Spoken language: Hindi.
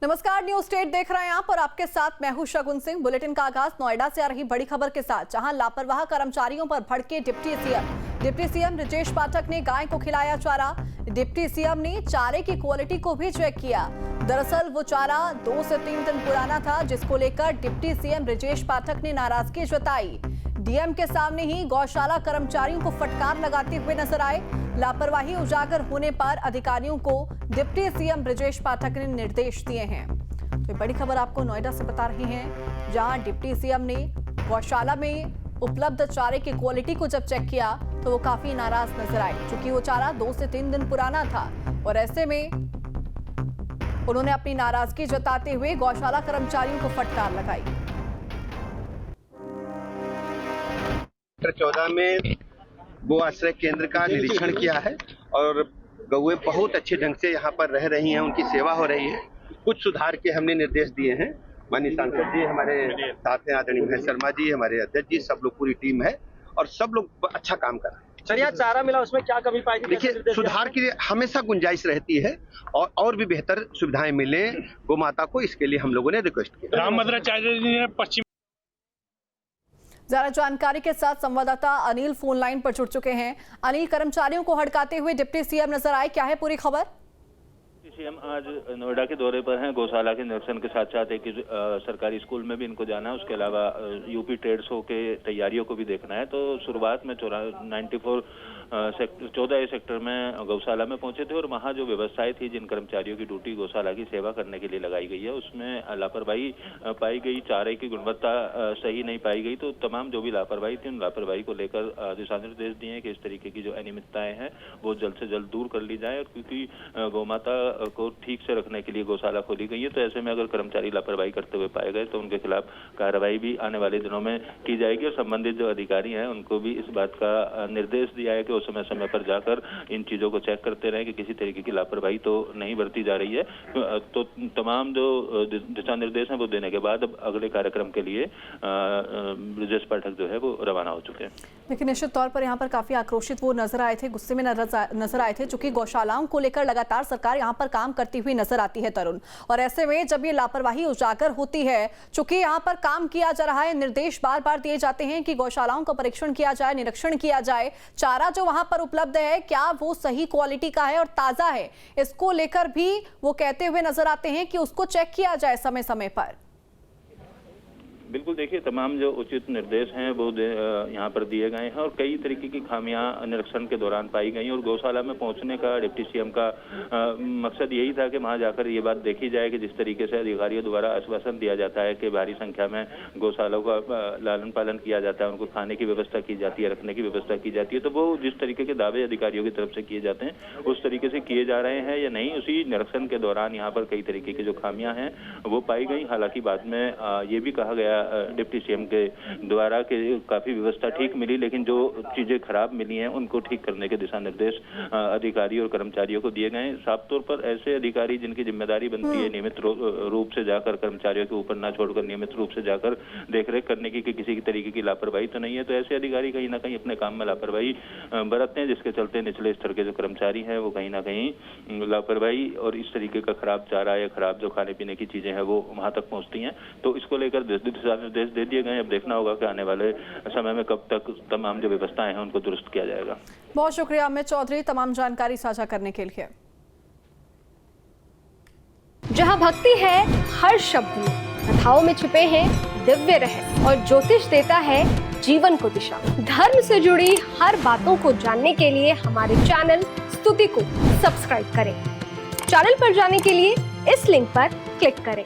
नमस्कार, न्यूज स्टेट देख रहे हैं आप और आपके साथ मैं हूं शगुन सिंह। बुलेटिन का आगाज नोएडा से आ रही बड़ी खबर के साथ, जहां लापरवाह कर्मचारियों पर भड़के डिप्टी सीएम ब्रजेश पाठक ने गाय को खिलाया चारा। डिप्टी सीएम ने चारे की क्वालिटी को भी चेक किया। दरअसल वो चारा 2 से 3 दिन पुराना था, जिसको लेकर डिप्टी सीएम ब्रजेश पाठक ने नाराजगी जताई। डीएम के सामने ही गौशाला कर्मचारियों को फटकार लगाते हुए नजर आए। लापरवाही उजागर होने पर अधिकारियों को डिप्टी सीएम ब्रजेश पाठक ने निर्देश दिए हैं। तो बड़ी खबर आपको नोएडा से बता रहे हैं, जहां डिप्टी सीएम ने गौशाला में उपलब्ध चारे की क्वालिटी को जब चेक किया तो वो काफी नाराज नजर आए, क्योंकि वो चारा 2 से 3 दिन पुराना था। और ऐसे में उन्होंने अपनी नाराजगी जताते हुए गौशाला कर्मचारियों को फटकार लगाई। 14 में गो आश्रय केंद्र का निरीक्षण किया है और गौएं बहुत अच्छे ढंग से यहाँ पर रह रही हैं, उनकी सेवा हो रही है। कुछ सुधार के हमने निर्देश दिए हैं। माननीय सांसद जी हमारे साथ हैं, आदरणीय महेश शर्मा जी, हमारे अध्यक्ष जी, सब लोग पूरी टीम है और सब लोग अच्छा काम कर रहे हैं। सर, यहाँ चारा मिला, उसमें क्या कमी पाई? देखिए, सुधार की हमेशा गुंजाइश रहती है और भी बेहतर सुविधाएं मिले गौ माता को, इसके लिए हम लोगों ने रिक्वेस्ट किया। रामभद्राचार्य पश्चिम ज्यादा जानकारी के साथ संवाददाता अनिल फोन लाइन पर जुड़ चुके हैं। अनिल, कर्मचारियों को हड़काते हुए डिप्टी सीएम नजर आए, क्या है पूरी खबर? सीएम आज नोएडा के दौरे पर हैं। गौशाला के निरीक्षण के साथ साथ एक सरकारी स्कूल में भी इनको जाना है। उसके अलावा यूपी ट्रेड शो के तैयारियों को भी देखना है। तो शुरुआत में 14A सेक्टर में गौशाला में पहुंचे थे और वहां जो व्यवस्थाएं थी, जिन कर्मचारियों की ड्यूटी गौशाला की सेवा करने के लिए लगाई गई है, उसमें लापरवाही पाई गई। चारे की गुणवत्ता सही नहीं पाई गई। तो तमाम जो भी लापरवाही थी, उन लापरवाही को लेकर दिशा निर्देश दिए कि इस तरीके की जो अनियमितताएं हैं वो जल्द से जल्द दूर कर ली जाए। और क्योंकि गौ माता को ठीक से रखने के लिए गौशाला खोली गई है, तो ऐसे में अगर कर्मचारी लापरवाही करते हुए पाए गए तो उनके खिलाफ कार्रवाई भी आने वाले दिनों में की जाएगी। और संबंधित जो अधिकारी हैं उनको भी इस बात का निर्देश दिया है कि वो समय समय पर जाकर इन चीजों को चेक करते रहें कि किसी तरीके की लापरवाही तो नहीं बरती जा रही है। तो तमाम जो दिशा निर्देश हैं वो देने के बाद अब अगले कार्यक्रम के लिए ब्रजेश पाठक जो है वो रवाना हो चुके हैं। लेकिन निश्चित तौर पर यहाँ पर काफी आक्रोशित वो नजर आए थे, गुस्से में नजर आए थे, चूंकि गौशालाओं को लेकर लगातार सरकार यहाँ पर काम करती हुई नजर आती है तरुण। और ऐसे में जब ये लापरवाही उजागर होती है, चूंकि यहाँ पर काम किया जा रहा है, निर्देश बार बार दिए जाते हैं कि गौशालाओं का परीक्षण किया जाए, निरीक्षण किया जाए, चारा जो वहां पर उपलब्ध है क्या वो सही क्वालिटी का है और ताजा है, इसको लेकर भी वो कहते हुए नजर आते हैं कि उसको चेक किया जाए समय समय पर। बिल्कुल, देखिए, तमाम जो उचित निर्देश हैं वो यहाँ पर दिए गए हैं और कई तरीके की खामियां निरीक्षण के दौरान पाई गई। और गौशाला में पहुंचने का डिप्टी सीएम का मकसद यही था कि वहां जाकर ये बात देखी जाए कि जिस तरीके से अधिकारियों द्वारा आश्वासन दिया जाता है कि भारी संख्या में गौशालाओं का लालन पालन किया जाता है, उनको खाने की व्यवस्था की जाती है, रखने की व्यवस्था की जाती है, तो वो जिस तरीके के दावे अधिकारियों की तरफ से किए जाते हैं उस तरीके से किए जा रहे हैं या नहीं, उसी निरीक्षण के दौरान यहाँ पर कई तरीके की जो खामियां हैं वो पाई गई। हालांकि बाद में ये भी कहा गया डिप्टी सीएम के द्वारा कि काफी व्यवस्था ठीक मिली, लेकिन जो चीजें खराब मिली हैं उनको ठीक करने के दिशा निर्देश अधिकारी और कर्मचारियों को दिए गए। साफ तौर पर ऐसे अधिकारी जिनकी जिम्मेदारी बनती है नियमित रूप से जाकर कर्मचारियों के ऊपर ना छोड़कर नियमित रूप से जाकर देखरेख करने की कि किसी की तरीके की लापरवाही तो नहीं है, तो ऐसे अधिकारी कहीं ना कहीं अपने काम में लापरवाही बरतते हैं, जिसके चलते निचले स्तर के जो कर्मचारी हैं वो कहीं ना कहीं लापरवाही और इस तरीके का खराब चारा या खराब जो खाने पीने की चीजें हैं वो वहां तक पहुंचती हैं। तो इसको लेकर दिशा निर्देश दे दिए गए। अब देखना होगा कि आने वाले समय में कब तक तमाम जो व्यवस्थाएं हैं उनको दुरुस्त किया जाएगा। बहुत शुक्रिया अमित चौधरी तमाम जानकारी साझा करने के लिए। जहां भक्ति है हर शब्द में, कथाओं में छुपे हैं दिव्य रहस्य और ज्योतिष देता है जीवन को दिशा। धर्म से जुड़ी हर बातों को जानने के लिए हमारे चैनल स्तुति को सब्सक्राइब करें। चैनल पर जाने के लिए इस लिंक पर क्लिक करें।